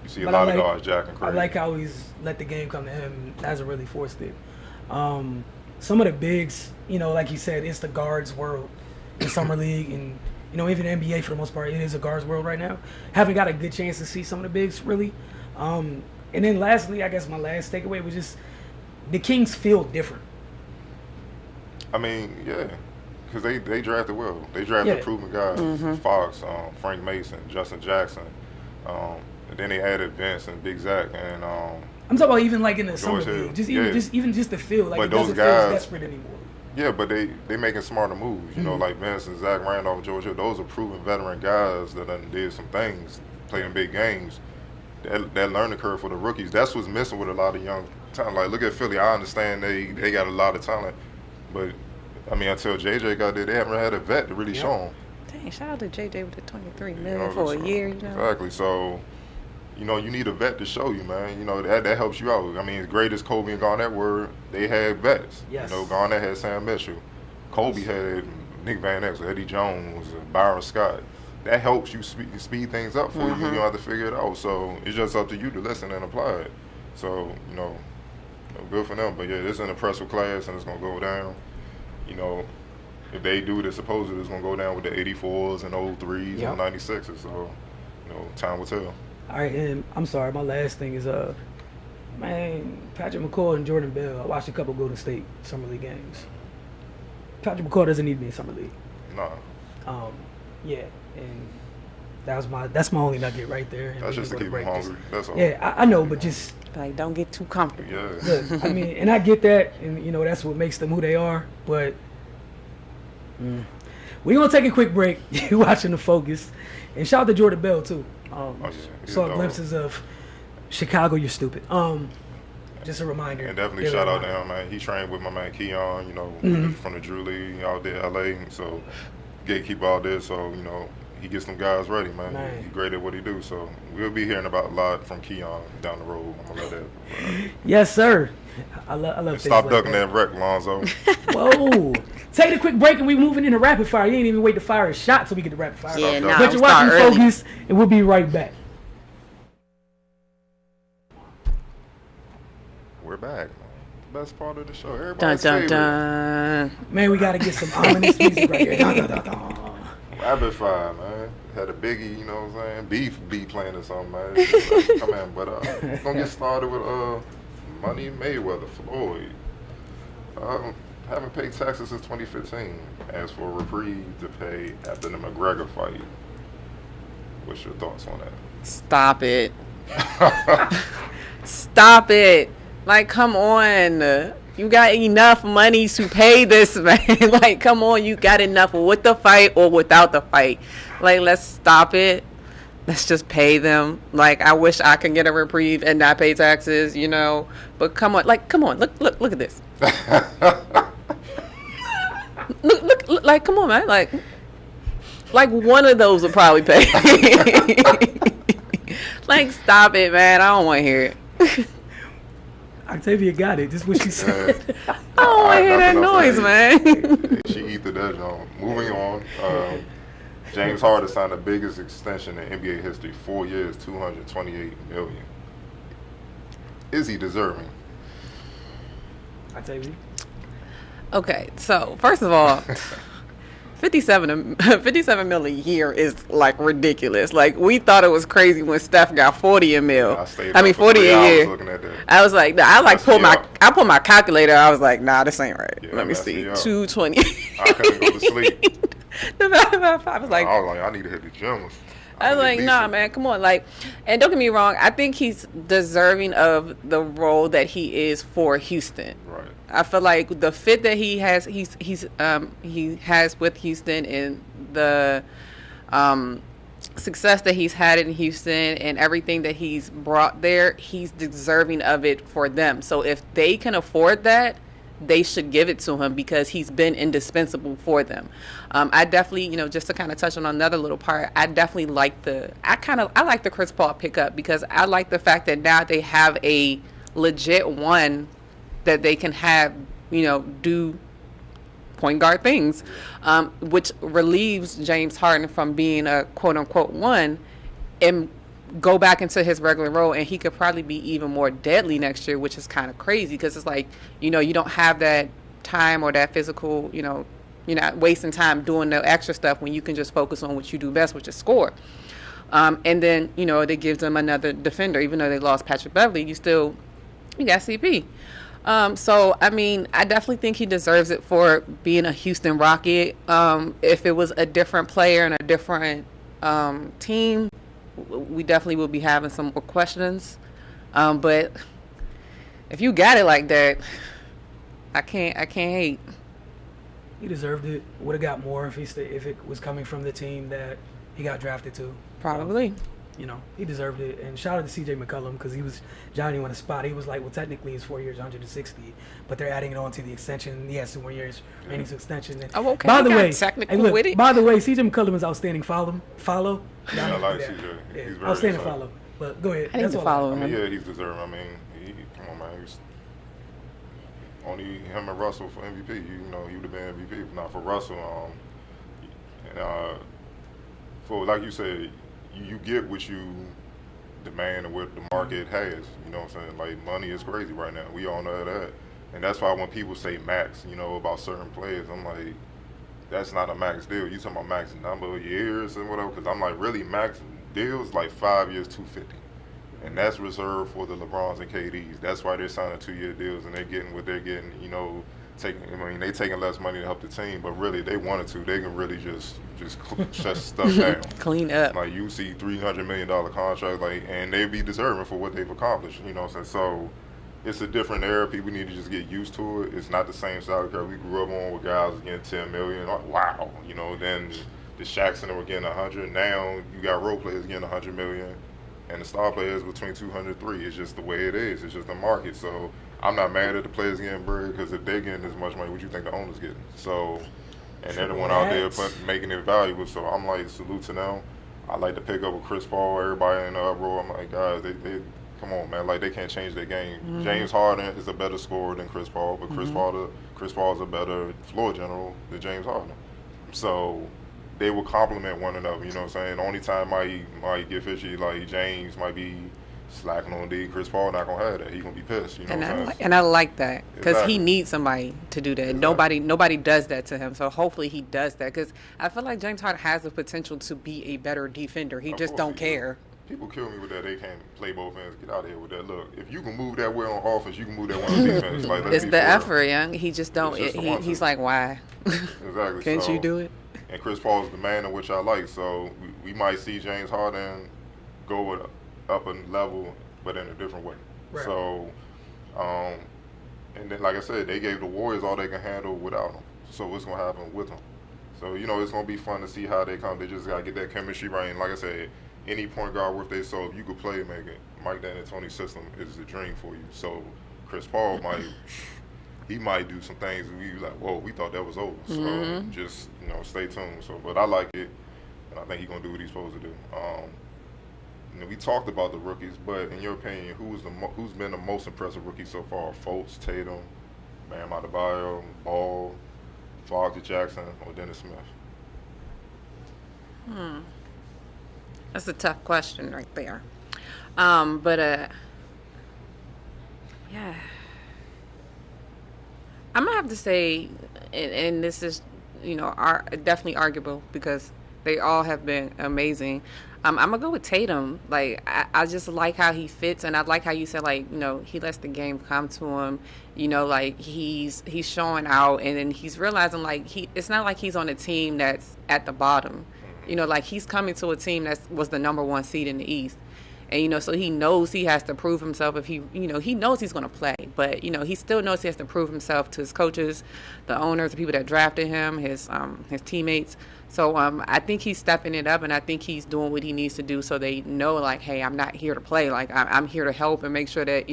you see a lot of guards jacking crazy. I like how he's let the game come to him. Hasn't really forced it. Some of the bigs, you know, like you said, it's the guards world in summer league, and, you know, even NBA for the most part, it is a guards world right now. Haven't got a good chance to see some of the bigs really. And then lastly, I guess my last takeaway was just the Kings feel different. I mean, yeah, because they drafted well. They drafted proven guys, Fox, Frank Mason, Justin Jackson, and then they added Vince and Big Zach, and I'm talking about even like in the summer league, just the feel like, but it doesn't feel desperate anymore. Yeah, but they making smarter moves. You know, like Vince and Zach Randolph, George Hill. Those are proven veteran guys that done did some things, playing big games. That learning curve for the rookies. That's what's missing with a lot of young talent. Like, look at Philly. I understand they got a lot of talent, but I mean, until JJ got there, they haven't had a vet to really show them. Dang, shout out to JJ with the $23 million for a year. You know, exactly. So, you know, you need a vet to show you, man. You know, that helps you out. I mean, as great as Kobe and Garnett were, they had vets. Yes. You know, Garnett had Sam Mitchell. Kobe had Nick Van Exel, Eddie Jones, Byron Scott. That helps you speed things up for you. You don't have to figure it out. So it's just up to you to listen and apply it. So, you know, good for them. But, yeah, it's an impressive class, and it's going to go down. You know, if they do this, supposedly it's going to go down with the 84s and 03s and 96s. So, you know, time will tell. All right, and I'm sorry, my last thing is, man, Patrick McCaw and Jordan Bell. I watched a couple Golden State Summer League games. Patrick McCaw doesn't need to be in Summer League. Nah. Yeah, and that's my only nugget right there. That's just to keep him hungry. That's all. Yeah, I know, but just like, don't get too comfortable. Yeah. Look, I mean, and I get that, and, you know, that's what makes them who they are. But we're gonna take a quick break. You watching The Focus, and shout out to Jordan Bell too. Saw glimpses of Chicago. You're stupid. Just a reminder. And definitely shout out to him, man. He trained with my man Keon, you know, from the Drew League out there, LA. So gatekeeper out there. So, you know, he gets them guys ready, man. He's great at what he do. So we'll be hearing about a lot from Keon down the road. I'm gonna let that. Yes, sir. I love. Stop ducking that wreck, Lonzo. Whoa. Take a quick break, and we moving into rapid fire. You ain't even wait to fire a shot till we get to rapid fire. Yeah, but you're watching Focus, and we'll be right back. We're back, man. Best part of the show. Everybody's favorite. Man, we gotta get some ominous music right here. Dun, dun, dun, dun. Rapid fire, man. Had a biggie, you know what I'm saying? Beef playing or something, man. Come in, but gonna get started with Money Mayweather, Floyd. Haven't paid taxes since 2015. Asked for a reprieve to pay after the McGregor fight. What's your thoughts on that? Stop it. Stop it. Like, come on. You got enough money to pay this, man. Like, come on. You got enough with the fight or without the fight. Like, let's stop it. Let's just pay them. Like, I wish I could get a reprieve and not pay taxes, you know. But come on. Like, come on. Look at this. Like, come on, man. Like one of those would probably pay. Like, stop it, man. I don't want to hear it. Octavia got it. Just what she said. I don't want to hear that noise, man. She eat the dead zone. Moving on. James Harden signed the biggest extension in NBA history, 4 years, $228 million. Is he deserving? Octavia. Okay, so first of all, 57 mil a year is like ridiculous. Like, we thought it was crazy when Steph got 40 a mil. I mean 40 a year. Looking at that. I was like, I pulled my calculator. I was like, nah, this ain't right. Yeah, Let me see, 220. I couldn't go to sleep. I was like, I need to hit the gym. I was like, nah, man, come on. Like, and don't get me wrong, I think he's deserving of the role that he is for Houston. Right. I feel like the fit that he has with Houston and the success that he's had in Houston and everything that he's brought there, he's deserving of it for them. So if they can afford that, they should give it to him because he's been indispensable for them. I definitely, just to kind of touch on another little part, I definitely like the Chris Paul pickup because I like the fact that now they have a legit one that they can have, do point guard things, which relieves James Harden from being a quote unquote one and go back into his regular role, and he could probably be even more deadly next year, which is kind of crazy because it's like, you don't have that time or that physical, you're not wasting time doing the extra stuff when you can just focus on what you do best, which is score. And then, that gives them another defender. Even though they lost Patrick Beverley, you got CP. So, I mean, I definitely think he deserves it for being a Houston Rocket. If it was a different player and a different team, we definitely will be having some more questions. But if you got it like that, I can't hate. He deserved it. Would have got more if it was coming from the team that he got drafted to. Probably. He deserved it. And shout out to CJ McCollum because he was Johnny on the spot. He was like, well, technically it's 4 years, 160, but they're adding it on to the extension. He has 2 more years remaining to extension. And oh, okay. By the way, with it. By the way, CJ McCollum is outstanding. Follow. I like CJ. Yeah. He's very outstanding exciting. follow. But go ahead. I need to follow him. Yeah, he's deserving. I mean, come on, man. Only him and Russell for MVP. He would have been MVP if not for Russell. For like you said, you get what you demand and what the market has. You know what I'm saying? Like, money is crazy right now. We all know that. And that's why when people say max, about certain players, I'm like, that's not a max deal. You talking about max number of years and whatever? Because I'm like, really, max deals like 5 years, 250, and that's reserved for the LeBrons and KDs. That's why they're signing 2-year deals and they're getting what they're getting. They taking less money to help the team, but really, if they wanted to, they can really just shut stuff down, clean up. Like, you see $300 million contract, and they'd be deserving for what they've accomplished. You know what I'm saying? So it's a different era. People need to just get used to it. It's not the same salary cap we grew up on with guys getting $10 million. Like, wow, Then the Shaqs and them were getting 100. Now you got role players getting 100 million, and the star players between 200 3. It's just the way it is. It's just the market. So I'm not mad at the players getting bread because if they're getting as much money, what you think the owner's getting? So, and they're the one out there making it valuable. So I'm like, salute to them. I like to pick up with Chris Paul. Everybody in the uproar. I'm like, guys, they come on, man. Like, they can't change their game. Mm-hmm. James Harden is a better scorer than Chris Paul, but Chris Paul is a better floor general than James Harden. So they will complement one another. You know what I'm saying? The only time might get fishy, like James might be slacking on D. Chris Paul not gonna have that. He gonna be pissed. You know what I'm saying? And I like that because he needs somebody to do that. Exactly. Nobody does that to him. So hopefully he does that because I feel like James Harden has the potential to be a better defender. He just don't care. People kill me with that. They can't play both ends. Get out of here with that. Look, if you can move that way on offense, you can move that way on defense. Like, it's the effort, young. He just don't. He's like, why? Exactly. Can't you do it? And Chris Paul's the man in which I like. So we might see James Harden go up a level, but in a different way. Right. So, and then, like I said, they gave the Warriors all they can handle without him. So what's going to happen with him? So, it's going to be fun to see how they come. They just got to get that chemistry right. And like I said, any point guard worth their soul, if you could play make it, Mike D'Antoni's system is the dream for you. So Chris Paul he might do some things and we like, whoa, we thought that was over. So just, stay tuned. So, but I like it, and I think he's gonna do what he's supposed to do. We talked about the rookies, but in your opinion, who's been the most impressive rookie so far? Fultz, Tatum, Bam Adebayo, Ball, Fogg Jackson, or Dennis Smith? That's a tough question right there. Yeah. I'm gonna have to say, and this is, definitely arguable because they all have been amazing. I'm gonna go with Tatum. Like I just like how he fits, and I like how you said he lets the game come to him. He's showing out, and then he's realizing it's not like he's on a team that's at the bottom. He's coming to a team that was the number 1 seed in the East. And, so he knows he has to prove himself if he knows he's going to play. But, he still knows he has to prove himself to his coaches, the owners, the people that drafted him, his teammates. So I think he's stepping it up, and I think he's doing what he needs to do so they know, hey, I'm not here to play. I'm here to help and make sure that,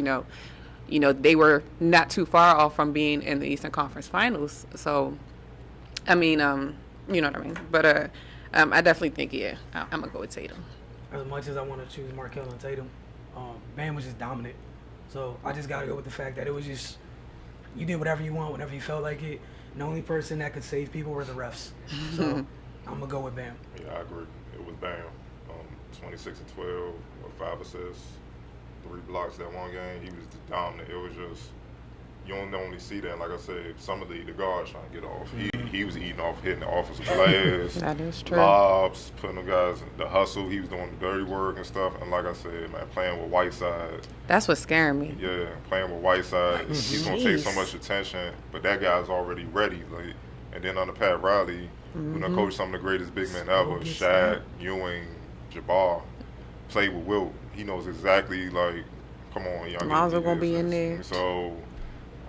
they were not too far off from being in the Eastern Conference Finals. So, you know what I mean. But I definitely think, I'm going to go with Tatum. As much as I want to choose Markelle and Tatum, Bam was just dominant. So I just got to go with the fact that it was just, you did whatever you want, whenever you felt like it. And the only person that could save people were the refs. So I'm going to go with Bam. Yeah, I agree. It was Bam. 26 and 12, 5 assists, 3 blocks that one game. He was dominant. It was just, you don't only see that. Like I said, some of the guards trying to get off. He was eating off, hitting the offensive players. That is true. Lobs, putting them guys in the hustle. He was doing the dirty work and stuff. And like I said, man, playing with Whiteside. That's what's scaring me. Yeah, playing with Whiteside. He's going to take so much attention, but that guy's already ready. And then under Pat Riley, who coached some of the greatest big men ever, Shaq, Ewing, Jabbar, played with Wilt. He knows exactly, come on, young. Lonzo going to be in there. So,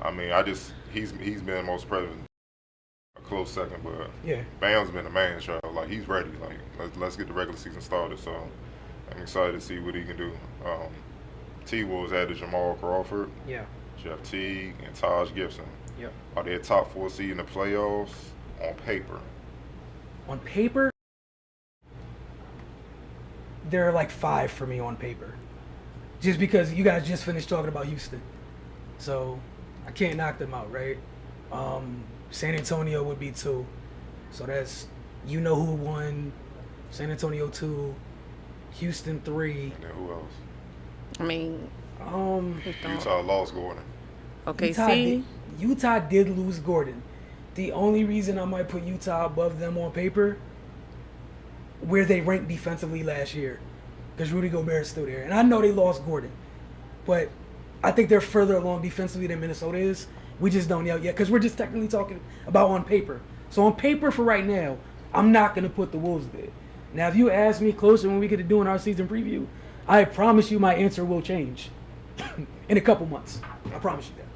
I mean, he's been most present. A close second, but yeah, Bam's been a man child. He's ready. Let's get the regular season started. So I'm excited to see what he can do. T Wolves added Jamal Crawford, Jeff Teague, and Taj Gibson. Yep. Are they a top 4 seed in the playoffs on paper? On paper, they're 5 for me on paper. Just because you guys just finished talking about Houston, so I can't knock them out, right? San Antonio would be 2. So that's, who won, San Antonio 2, Houston 3. And then who else? I mean, Utah lost Gordon. Okay, Utah did lose Gordon. The only reason I might put Utah above them on paper, where they ranked defensively last year, because Rudy Gobert's still there. And I know they lost Gordon, but I think they're further along defensively than Minnesota is. We just don't know yet because we're just technically talking about on paper. So on paper for right now, I'm not going to put the Wolves there. Now, if you ask me closer when we get to doing our season preview, I promise you my answer will change in a couple months. I promise you that.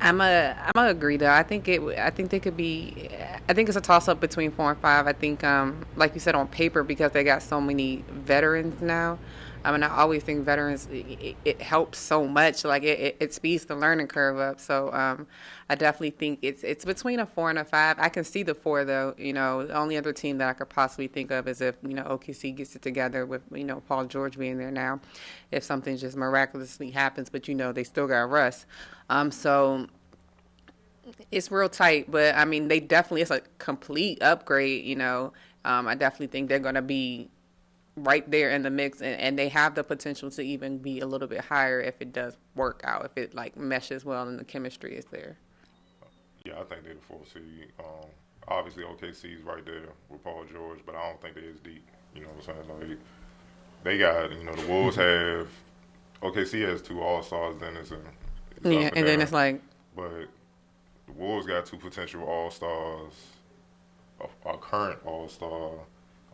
I'm a agree though. I think they could be. I think it's a toss up between 4 and 5. I think, like you said, on paper because they got so many veterans now. I mean, I always think veterans it helps so much. It speeds the learning curve up. So I definitely think it's between a 4 and a 5. I can see the 4 though. The only other team that I could possibly think of is if OKC gets it together with Paul George being there now. If something just miraculously happens, but they still got Russ. So it's real tight. But I mean, it's a complete upgrade. I definitely think they're gonna be right there in the mix, and they have the potential to even be a little bit higher if it does work out, if it meshes well and the chemistry is there. Yeah, I think they're the 4th seed. Obviously OKC's right there with Paul George, but I don't think they're as deep. You know what I'm saying? They got, the Wolves have, OKC has 2 All-Stars, then it's then it's but the Wolves got 2 potential All-Stars, a current All-Star,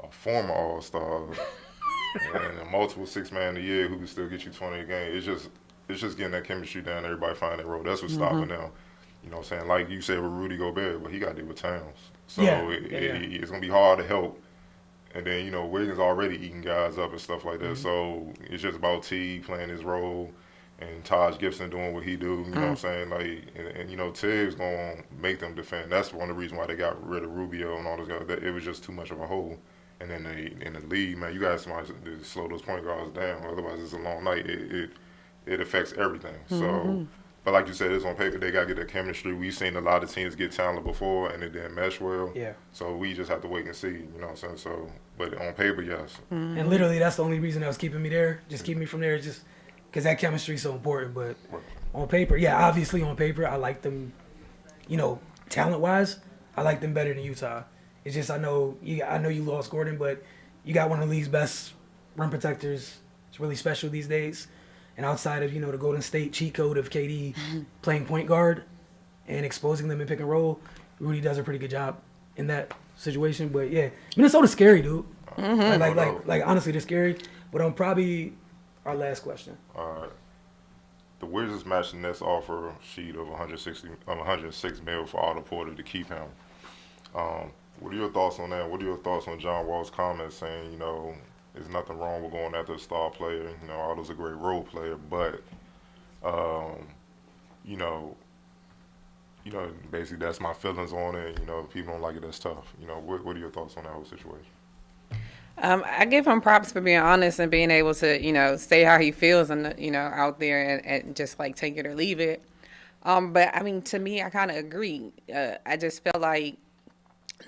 a former All-Star, and a multiple 6-man of the year who can still get you 20 a game. It's just getting that chemistry down. Everybody find their role. That's what's stopping them. You know what I'm saying? Like you said with Rudy Gobert, but he got to deal with Towns. So it's going to be hard to help. And then, Wiggins already eating guys up and stuff like that. So it's just about T playing his role. and Taj Gibson doing what he do. You know what I'm saying? Like, and you know, Tibbs gonna make them defend. That's one of the reasons why they got rid of Rubio and all those guys. It was just too much of a hole. And then in the league, man, you guys somebody to slow those point guards down. Otherwise, it's a long night. It affects everything. So, but like you said, it's on paper. They got to get their chemistry. We've seen a lot of teams get talent before, and it didn't mesh well. Yeah. So we just have to wait and see. You know what I'm saying? So, but on paper, yes. And literally, that's the only reason that was keeping me there. Just keep me from there, just because that chemistry is so important. But on paper, yeah, obviously on paper, I like them. You know, talent-wise, I like them better than Utah. It's just I know you lost Gordon, but you got one of the league's best rim protectors. It's really special these days. And outside of, you know, the Golden State cheat code of KD playing point guard and exposing them in pick and roll, Rudy does a pretty good job in that situation. But yeah, Minnesota's scary, dude. Like honestly, they're scary. But on probably our last question. All right. The Wizards matched the Nets offer sheet of 106 mil for Otto Porter to keep him. What are your thoughts on that? What are your thoughts on John Wall's comments saying, you know, there's nothing wrong with going after a star player. You know, Otto's a great role player, but, you know, basically that's my feelings on it. You know, if people don't like it, that's tough. You know, what are your thoughts on that whole situation? I give him props for being honest and being able to, you know, say how he feels and, you know, out there and just like take it or leave it. But I mean, to me, I kind of agree. I just feel like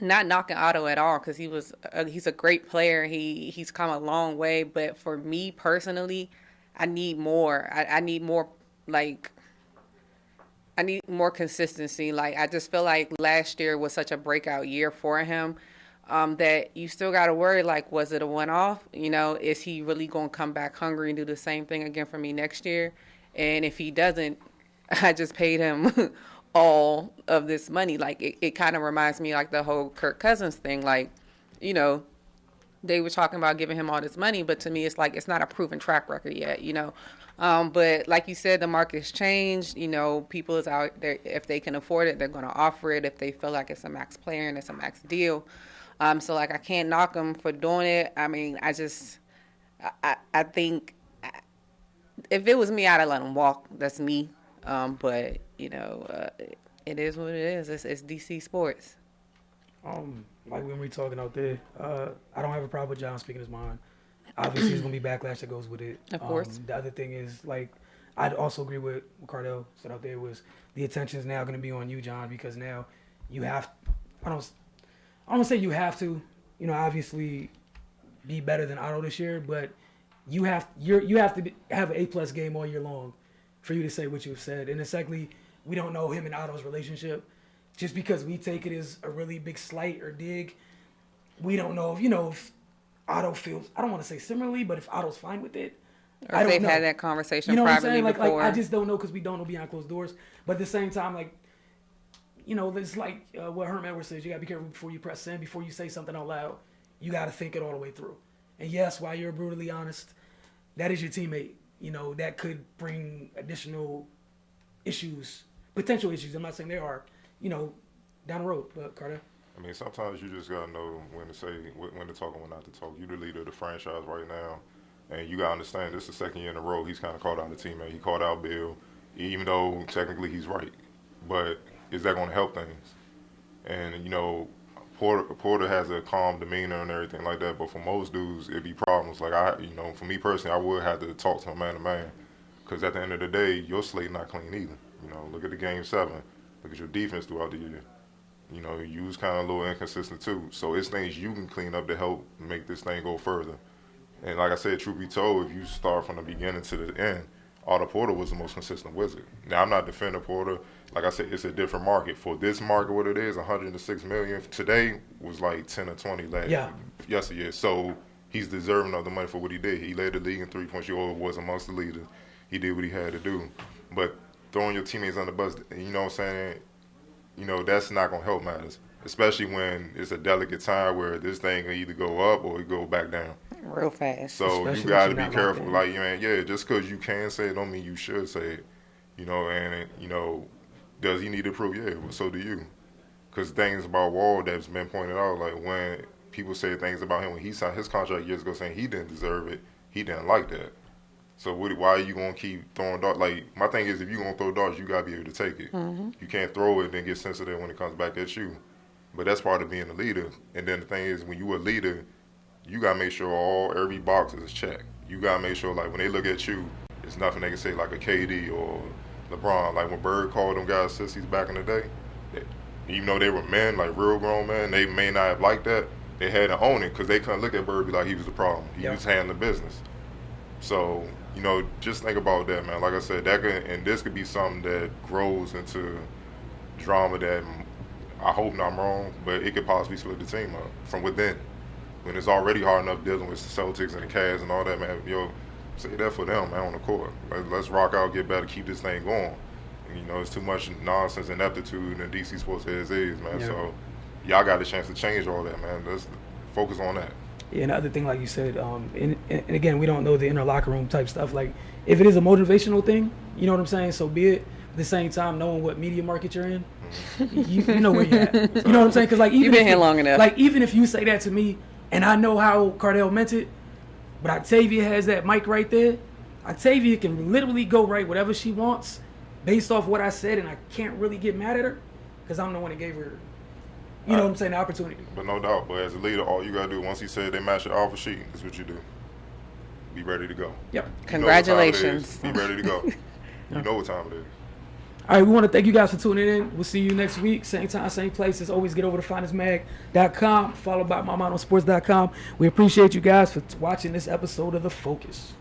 not knocking Otto at all because he's a great player. He's come a long way. But for me personally, I need more. I need more, like, I need more consistency. Like, I just feel like last year was such a breakout year for him that you still got to worry, like, was it a one-off? You know, is he really going to come back hungry and do the same thing again for me next year? And if he doesn't, I just paid him all of this money. Like, it kind of reminds me like the whole Kirk Cousins thing. Like, you know, they were talking about giving him all this money, but to me it's like it's not a proven track record yet, you know. But like you said, the market's changed. You know, people is out there, if they can afford it, they're going to offer it if they feel like it's a max player and it's a max deal. So like I can't knock them for doing it. I mean, I think if it was me, I'd have let him walk. That's me. But you know, it is what it is. It's DC sports. Like when we talking out there, I don't have a problem with John speaking his mind. Obviously, there's gonna be backlash that goes with it. Of course. The other thing is, like, I'd also agree with what Cardell said out there was the attention is now gonna be on you, John, because now you have. I don't want to say you have to, you know, obviously be better than Otto this year, but you have to have an A+ game all year long for you to say what you've said. And then secondly, we don't know him and Otto's relationship. Just because we take it as a really big slight or dig, we don't know if, you know, if Otto feels, I don't want to say similarly, but if Otto's fine with it. Or if they've had that conversation you know privately what I'm saying? before. Like I just don't know because we don't know behind closed doors. But at the same time, like, you know, it's like what Herm Edwards says, you got to be careful before you press send, before you say something out loud. You got to think it all the way through. And yes, while you're brutally honest, that is your teammate. You know, that could bring additional issues, potential issues. I'm not saying there are, you know, down the road. But Carter? I mean, sometimes you just got to know when to say, when to talk and when not to talk. You're the leader of the franchise right now. And you got to understand, this is the second year in a row he's kind of called out a teammate. He called out Bill, even though technically he's right. But is that going to help things? And, you know, Porter has a calm demeanor and everything like that, but for most dudes, it'd be problems. Like, for me personally, I would have to talk to him man to man, because at the end of the day, your slate not clean either. You know, look at the Game 7. Look at your defense throughout the year. You know, you was kind of a little inconsistent too. So it's things you can clean up to help make this thing go further. And like I said, truth be told, if you start from the beginning to the end, Otto Porter was the most consistent Wizard. Now, I'm not defending Porter. Like I said, it's a different market. For this market, what it is, $106 million today was like 10 or 20 last year. So he's deserving of the money for what he did. He led the league in three-point shooting, was amongst the leaders. He did what he had to do. But throwing your teammates on the bus, you know what I'm saying, you know, that's not going to help matters, especially when it's a delicate time where this thing can either go up or it go back down. Real fast. So especially you got to be careful. Like, man, just because you can say it don't mean you should say it. You know, and, you know, does he need to prove? Yeah, well, so do you. Because things about Wall that's been pointed out, like when people say things about him when he signed his contract years ago saying he didn't deserve it, he didn't like that. So why are you gonna keep throwing darts? Like, my thing is, if you're gonna throw darts, you gotta be able to take it. You can't throw it and then get sensitive when it comes back at you. But that's part of being a leader. And then the thing is, when you're a leader, you gotta make sure every box is checked. You gotta make sure, like, when they look at you, there's nothing they can say, like a KD or LeBron. Like when Bird called them guys sissies back in the day, even though they were men, like real grown men, they may not have liked that. They had to own it because they couldn't look at Bird and be like he was the problem. He was handling business. So, you know, just think about that, man. Like I said, and this could be something that grows into drama that I hope not wrong, but it could possibly split the team up from within. When it's already hard enough dealing with the Celtics and the Cavs and all that, man. Yo, say that for them, man, on the court. Let's rock out, get better, keep this thing going. And, you know, it's too much nonsense and ineptitude in DC sports as is, man. Yeah. So y'all got a chance to change all that, man. Let's focus on that. Yeah, and the other thing, like you said, and again, we don't know the inner locker room type stuff. Like, if it is a motivational thing, you know what I'm saying, so be it. At the same time, knowing what media market you're in, you know where you're at. You know what I'm saying? Because, like, even you've been here long enough. Like, even if you say that to me, and I know how Cardell meant it, but Octavia has that mic right there. Octavia can literally go write whatever she wants based off what I said, and I can't really get mad at her because I'm the one that gave her, you know what I'm saying, the opportunity. But no doubt, but as a leader, all you got to do, once he said they match your offer sheet, is what you do. Be ready to go. Yep. Congratulations. Be ready to go. You know what time it is. All right, we want to thank you guys for tuning in. We'll see you next week. Same time, same place. As always, get over to finestmag.com, followed by mymonosports.com. We appreciate you guys for watching this episode of The Focus.